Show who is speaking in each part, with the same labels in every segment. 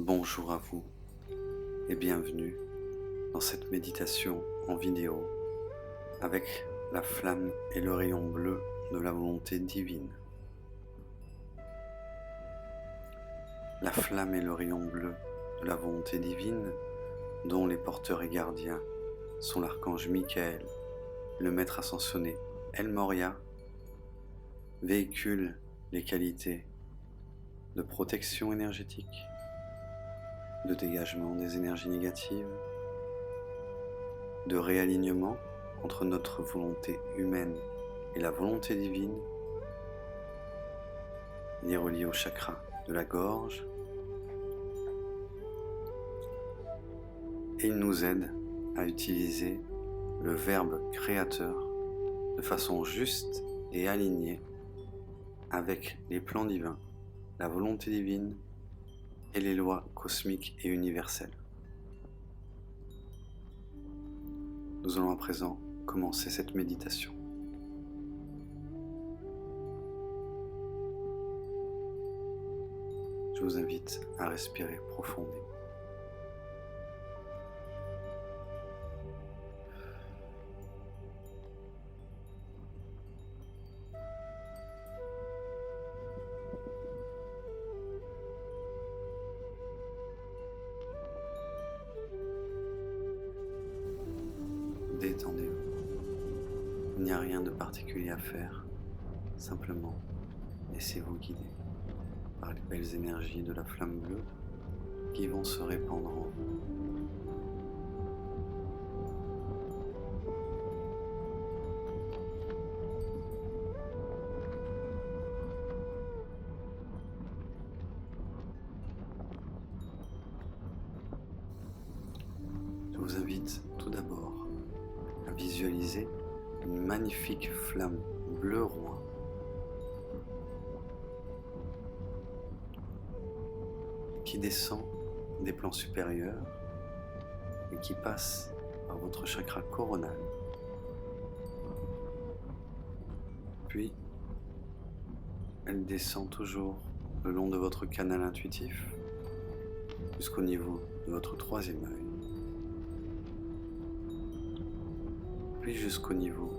Speaker 1: Bonjour à vous et bienvenue dans cette méditation en vidéo avec la flamme et le rayon bleu de la volonté divine. La flamme et le rayon bleu de la volonté divine, dont les porteurs et gardiens sont l'archange Michael, le maître ascensionné El Morya, véhiculent les qualités de protection énergétique, de dégagement des énergies négatives, de réalignement entre notre volonté humaine et la volonté divine. Il est relié au chakra de la gorge et il nous aide à utiliser le verbe créateur de façon juste et alignée avec les plans divins, la volonté divine et les lois cosmiques et universelles. Nous allons à présent commencer cette méditation. Je vous invite à respirer profondément. Détendez-vous. Il n'y a rien de particulier à faire, simplement laissez-vous guider par les belles énergies de la flamme bleue qui vont se répandre en vous. Je vous invite tout d'abord à visualiser une magnifique flamme bleu roi qui descend des plans supérieurs et qui passe par votre chakra coronal. Puis, elle descend toujours le long de votre canal intuitif jusqu'au niveau de votre troisième œil, puis jusqu'au niveau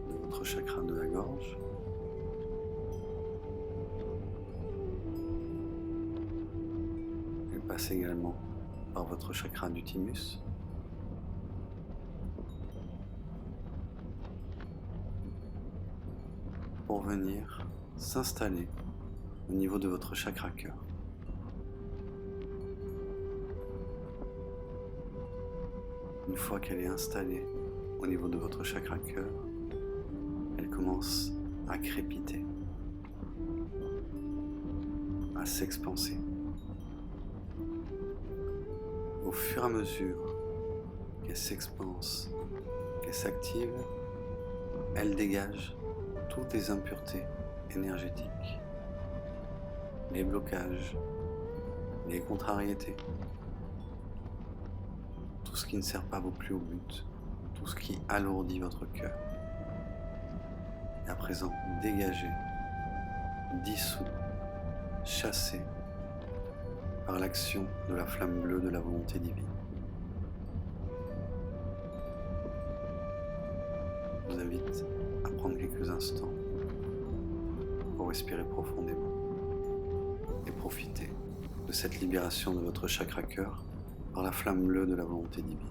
Speaker 1: de votre chakra de la gorge, elle passe également par votre chakra du thymus, pour venir s'installer au niveau de votre chakra cœur. Une fois qu'elle est installée au niveau de votre chakra cœur, elle commence à crépiter, à s'expanser. Au fur et à mesure qu'elle s'expanse, qu'elle s'active, elle dégage toutes les impuretés énergétiques, les blocages, les contrariétés, tout ce qui ne sert pas plus au but, tout ce qui alourdit votre cœur. Et à présent, dégagé, dissous, chassé par l'action de la flamme bleue de la volonté divine. Je vous invite à prendre quelques instants pour respirer profondément et profiter de cette libération de votre chakra cœur par la flamme bleue de la volonté divine.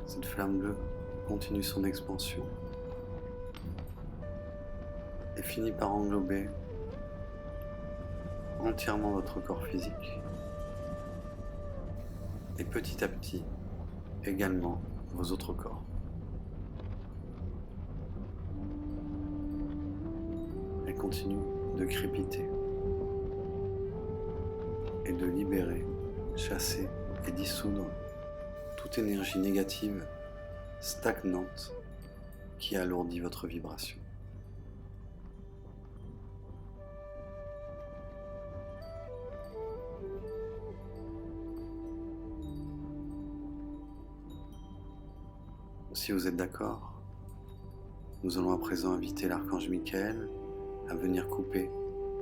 Speaker 1: Cette flamme bleue continue son expansion et finit par englober entièrement votre corps physique et petit à petit également vos autres corps. Elle continue de crépiter et de libérer, chasser et dissoudre toute énergie négative, stagnante, qui alourdit votre vibration. Si vous êtes d'accord, nous allons à présent inviter l'archange Michael à venir couper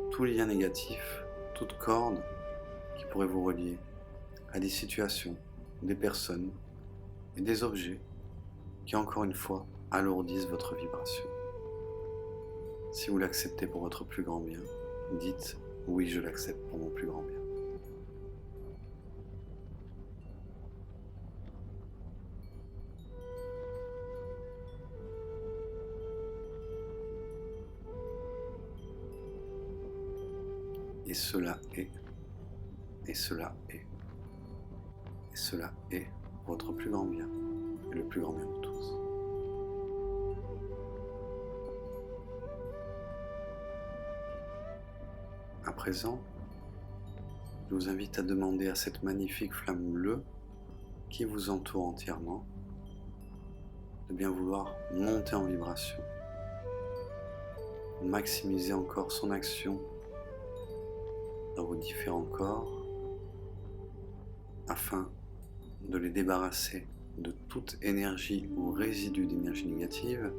Speaker 1: tout lien négatif, toute corde qui pourrait vous relier à des situations, des personnes et des objets qui, encore une fois, alourdissent votre vibration. Si vous l'acceptez pour votre plus grand bien, dites « Oui, je l'accepte pour mon plus grand bien ». Et cela est, et cela est, et cela est votre plus grand bien et le plus grand bien de tous. À présent, je vous invite à demander à cette magnifique flamme bleue qui vous entoure entièrement de bien vouloir monter en vibration, maximiser encore son action dans vos différents corps afin de les débarrasser de toute énergie ou résidu d'énergie négative,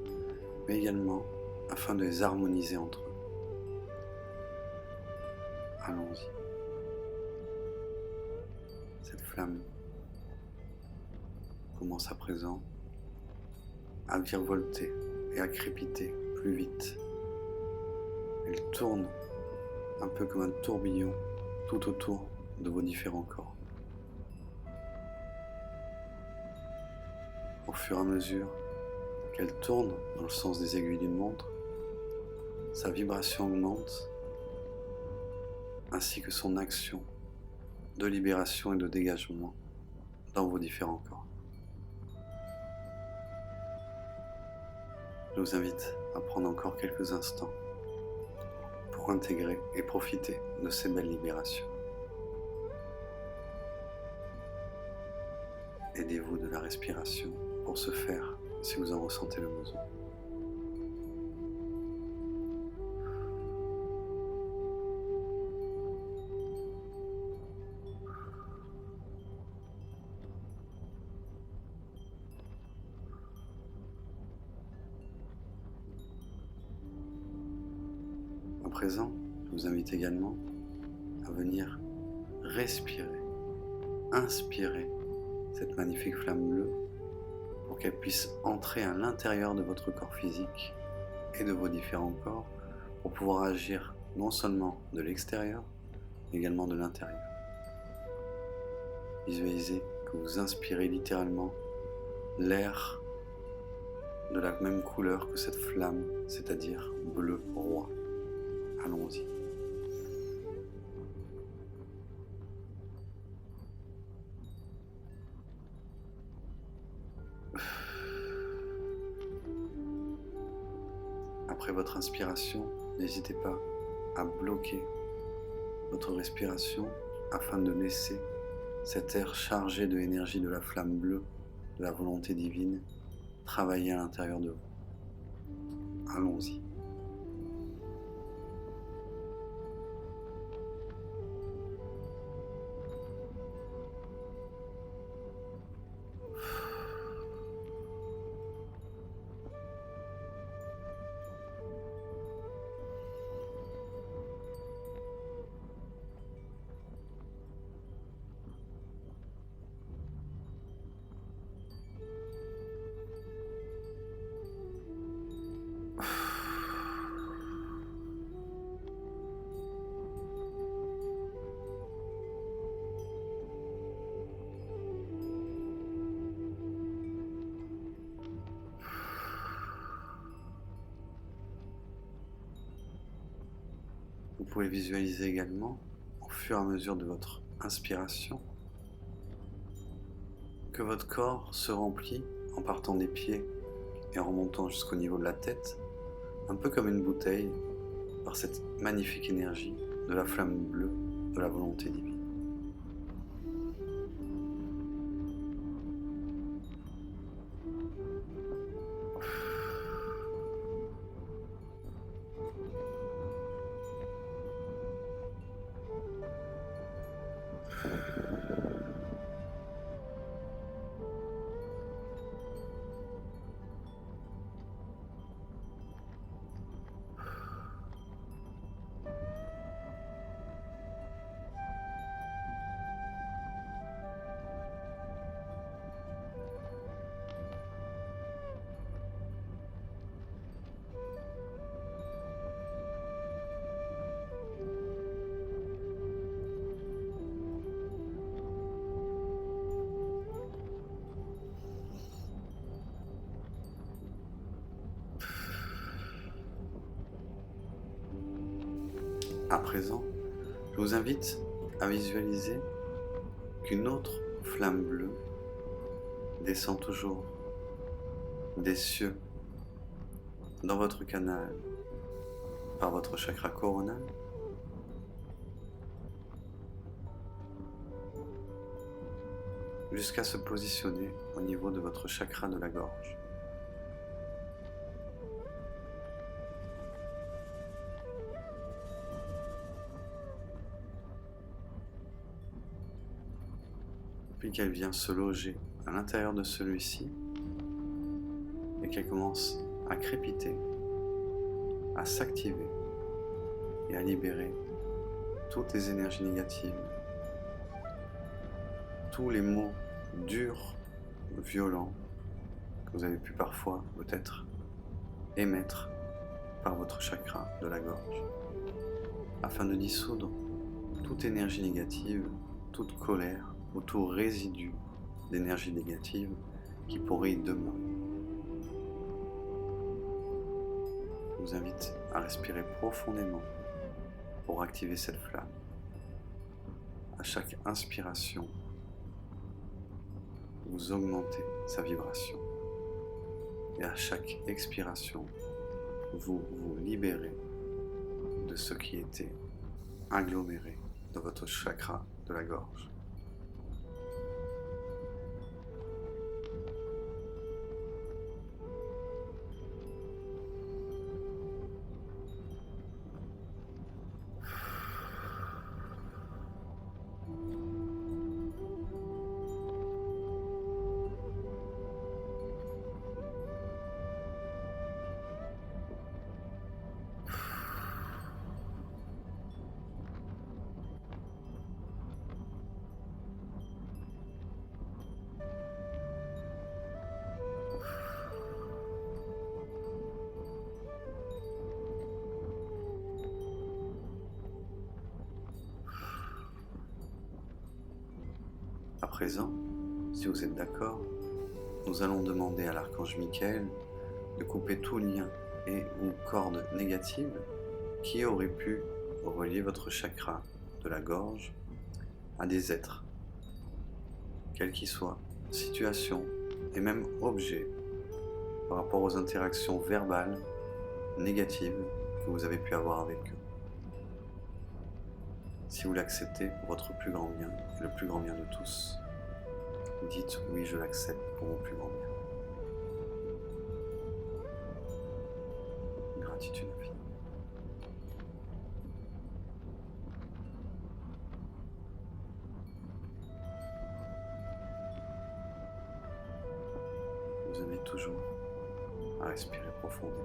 Speaker 1: mais également afin de les harmoniser entre eux. Allons-y. Cette flamme commence à présent à virevolter et à crépiter plus vite. Elle tourne un peu comme un tourbillon tout autour de vos différents corps. Au fur et à mesure qu'elle tourne dans le sens des aiguilles d'une montre, sa vibration augmente ainsi que son action de libération et de dégagement dans vos différents corps. Je vous invite à prendre encore quelques instants pour intégrer et profiter de ces belles libérations. Aidez-vous de la respiration pour ce faire si vous en ressentez le besoin. À présent, je vous invite également à venir respirer, inspirer cette magnifique flamme bleue pour qu'elle puisse entrer à l'intérieur de votre corps physique et de vos différents corps pour pouvoir agir non seulement de l'extérieur, mais également de l'intérieur. Visualisez que vous inspirez littéralement l'air de la même couleur que cette flamme, c'est-à-dire bleu roi. Allons-y. Après votre inspiration, n'hésitez pas à bloquer votre respiration afin de laisser cet air chargé de l'énergie de la flamme bleue, de la volonté divine, travailler à l'intérieur de vous. Allons-y. Vous pouvez visualiser également, au fur et à mesure de votre inspiration, que votre corps se remplit en partant des pieds et en remontant jusqu'au niveau de la tête, un peu comme une bouteille, par cette magnifique énergie de la flamme bleue de la volonté divine. À présent, je vous invite à visualiser qu'une autre flamme bleue descend toujours des cieux dans votre canal par votre chakra coronal jusqu'à se positionner au niveau de votre chakra de la gorge. Puis qu'elle vient se loger à l'intérieur de celui-ci et qu'elle commence à crépiter, à s'activer et à libérer toutes les énergies négatives, tous les mots durs, violents que vous avez pu parfois peut-être émettre par votre chakra de la gorge, afin de dissoudre toute énergie négative, toute colère ou tout résidu d'énergie négative qui pourrait y demeurer. Je vous invite à respirer profondément pour activer cette flamme. À chaque inspiration, vous augmentez sa vibration. Et à chaque expiration, vous vous libérez de ce qui était aggloméré dans votre chakra de la gorge. À présent, si vous êtes d'accord, nous allons demander à l'archange Michael de couper tout lien et ou corde négative qui aurait pu relier votre chakra de la gorge à des êtres, quels qu'ils soient, situations et même objets, par rapport aux interactions verbales négatives que vous avez pu avoir avec eux. Si vous l'acceptez pour votre plus grand bien et le plus grand bien de tous, dites oui, je l'accepte pour mon plus grand bien. Gratitude infinie. Vous invite toujours à respirer profondément.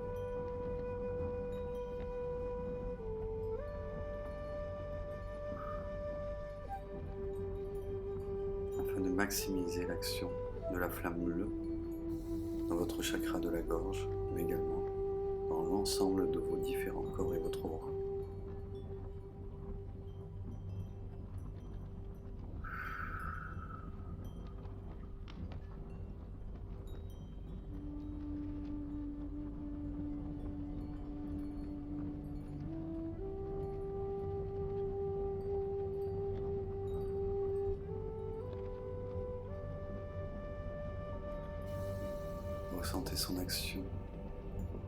Speaker 1: Afin de maximiser l'action de la flamme bleue dans votre chakra de la gorge, mais également dans l'ensemble de vos différents corps et votre aura. Ressentez son action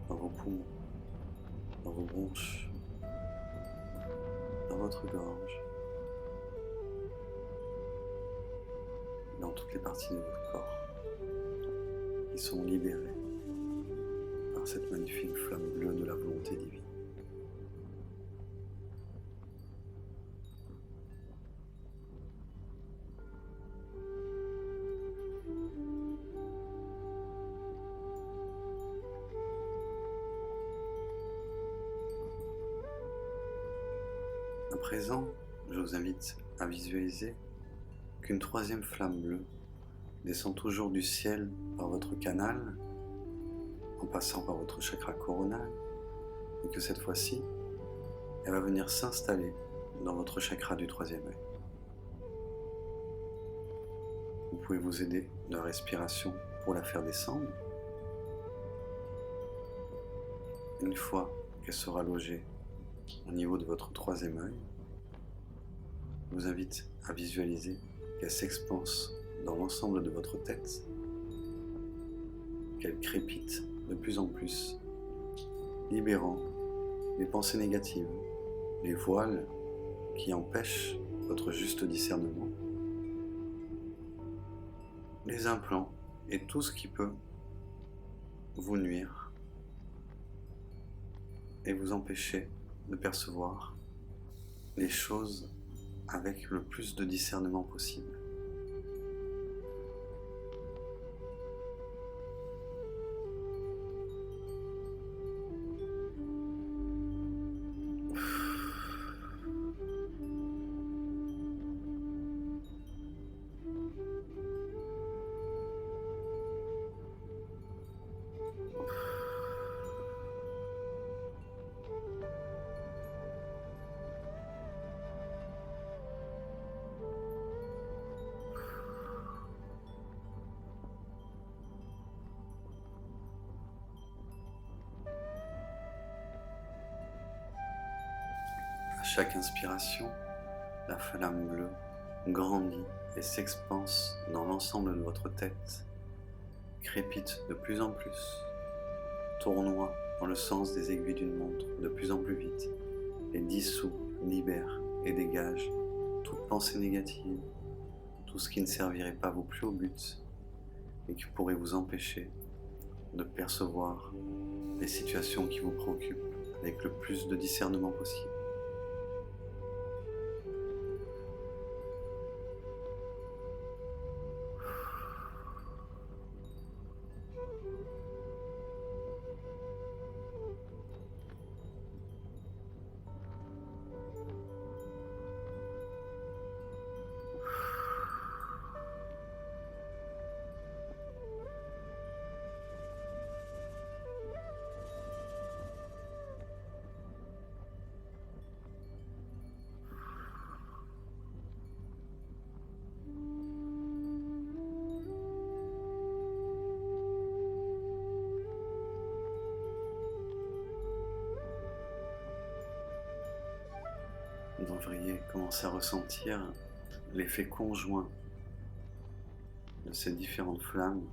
Speaker 1: dans vos poumons, dans vos bronches, dans votre gorge, dans toutes les parties de votre corps qui sont libérées par cette magnifique flamme bleue de la volonté divine. À présent, je vous invite à visualiser qu'une troisième flamme bleue descend toujours du ciel par votre canal, en passant par votre chakra coronal, et que cette fois-ci, elle va venir s'installer dans votre chakra du troisième œil. Vous pouvez vous aider de la respiration pour la faire descendre. Une fois qu'elle sera logée au niveau de votre troisième œil. Je vous invite à visualiser qu'elle s'expanse dans l'ensemble de votre tête, qu'elle crépite de plus en plus, libérant les pensées négatives, les voiles qui empêchent votre juste discernement, les implants et tout ce qui peut vous nuire et vous empêcher de percevoir les choses avec le plus de discernement possible. À chaque inspiration, la flamme bleue grandit et s'expanse dans l'ensemble de votre tête, crépite de plus en plus, tournoie dans le sens des aiguilles d'une montre de plus en plus vite et dissout, libère et dégage toute pensée négative, tout ce qui ne servirait pas vos plus hauts buts et qui pourrait vous empêcher de percevoir les situations qui vous préoccupent avec le plus de discernement possible. Vous devriez commencer à ressentir l'effet conjoint de ces différentes flammes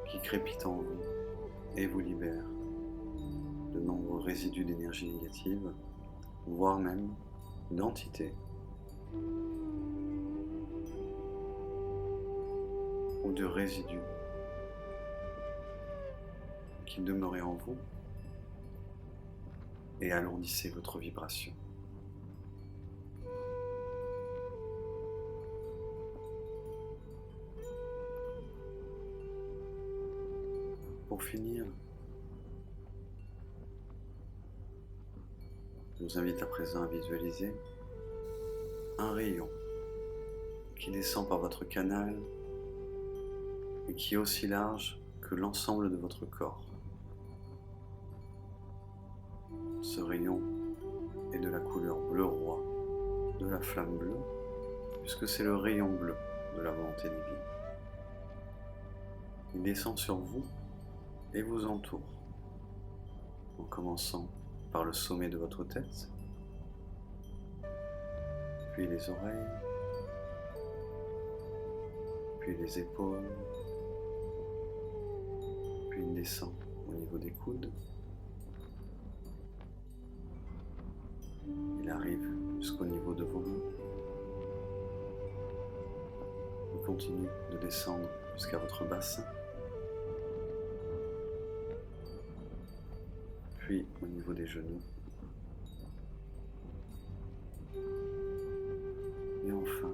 Speaker 1: qui crépitent en vous et vous libèrent de nombreux résidus d'énergie négative, voire même d'entités ou de résidus qui demeuraient en vous et alourdissez votre vibration. Pour finir, je vous invite à présent à visualiser un rayon qui descend par votre canal et qui est aussi large que l'ensemble de votre corps. Ce rayon est de la couleur bleu roi, de la flamme bleue, puisque c'est le rayon bleu de la volonté divine. Il descend sur vous et vous entoure, en commençant par le sommet de votre tête, puis les oreilles, puis les épaules, puis il descend au niveau des coudes. Il arrive jusqu'au niveau de vos mains. Il continue de descendre jusqu'à votre bassin. Puis au niveau des genoux. Et enfin,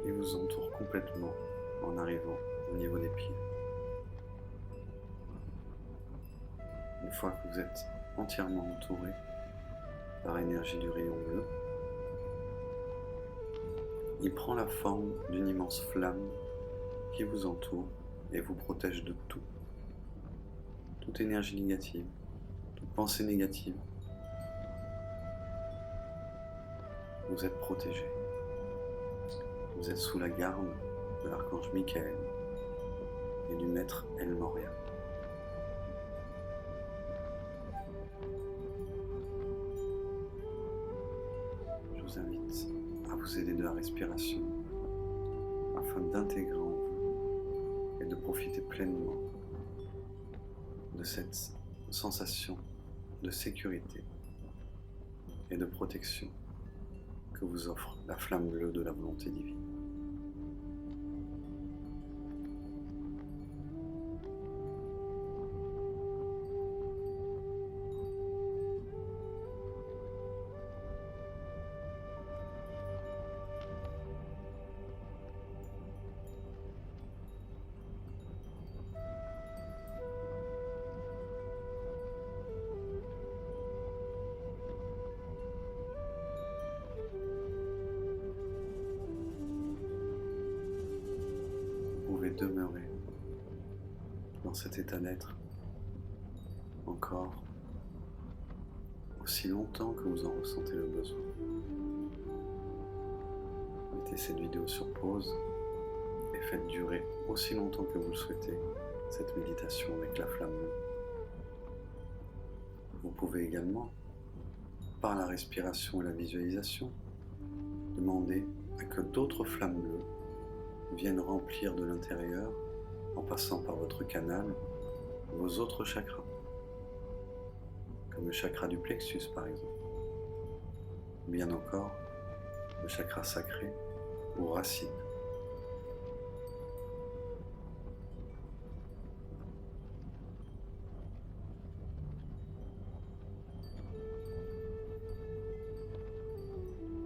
Speaker 1: il vous entoure complètement en arrivant au niveau des pieds. Une fois que vous êtes entièrement entouré par l'énergie du rayon bleu, il prend la forme d'une immense flamme qui vous entoure et vous protège de tout. Toute énergie négative, toute pensée négative. Vous êtes protégé. Vous êtes sous la garde de l'archange Michael et du maître El Morya. vous invite à vous aider de la respiration afin d'intégrer en vous et de profiter pleinement de cette sensation de sécurité et de protection que vous offre la flamme bleue de la volonté divine. Vous pouvez demeurer dans cet état d'être encore aussi longtemps que vous en ressentez le besoin. Mettez cette vidéo sur pause et faites durer aussi longtemps que vous le souhaitez cette méditation avec la flamme bleue. Vous pouvez également, par la respiration et la visualisation, demander à que d'autres flammes bleues viennent remplir de l'intérieur, en passant par votre canal, vos autres chakras, comme le chakra du plexus par exemple, ou bien encore le chakra sacré ou racine.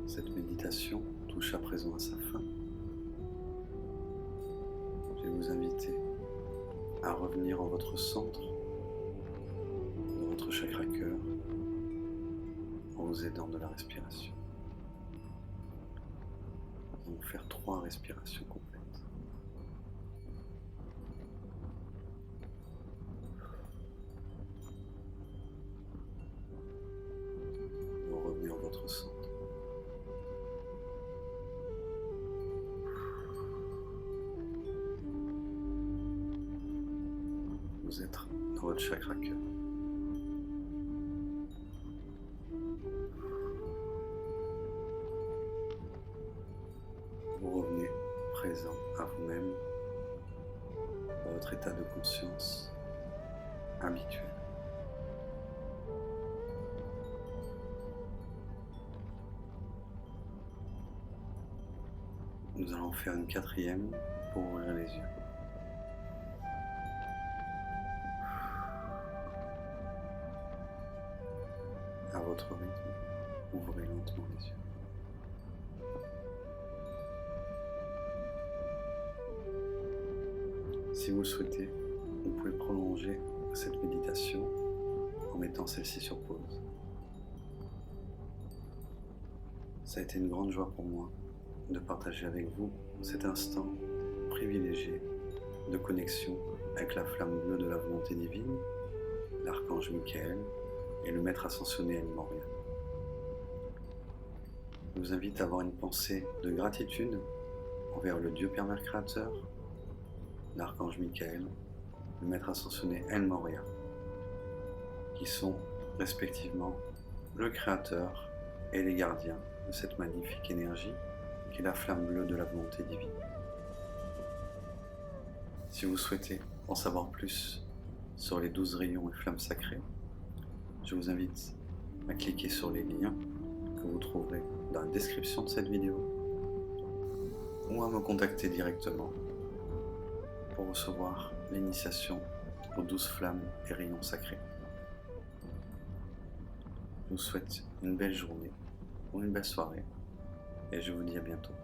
Speaker 1: Cette méditation touche à présent à sa fin. Je vais vous inviter à revenir en votre centre, dans votre chakra cœur, en vous aidant de la respiration. Nous allons faire 3 respirations complètes. Vous revenez en votre centre. Vous êtes dans votre chakra cœur. Vous revenez présent à vous-même, dans votre état de conscience habituel. Nous allons faire une 4e pour ouvrir les yeux. À votre rythme, ouvrez lentement les yeux. Si vous le souhaitez, vous pouvez prolonger cette méditation en mettant celle-ci sur pause. Ça a été une grande joie pour moi de partager avec vous cet instant privilégié de connexion avec la flamme bleue de la volonté divine, l'archange Michael et le maître ascensionné El Morya. Je vous invite à avoir une pensée de gratitude envers le Dieu Père Mère Créateur, l'archange Michael, le maître ascensionné El Morya, qui sont respectivement le créateur et les gardiens de cette magnifique énergie qui est la flamme bleue de la volonté divine. Si vous souhaitez en savoir plus sur les 12 rayons et flammes sacrées, je vous invite à cliquer sur les liens que vous trouverez dans la description de cette vidéo ou à me contacter directement pour recevoir l'initiation aux 12 flammes et rayons sacrés. Je vous souhaite une belle journée ou une belle soirée et je vous dis à bientôt.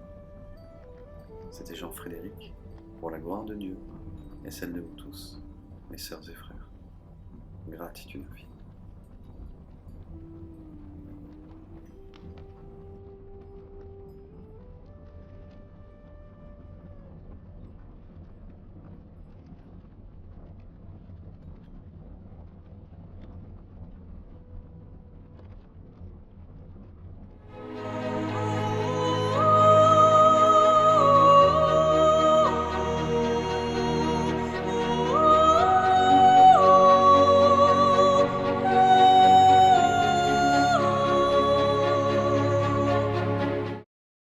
Speaker 1: C'était Jean-Frédéric pour la gloire de Dieu et celle de vous tous, mes sœurs et frères. Gratitude infinie.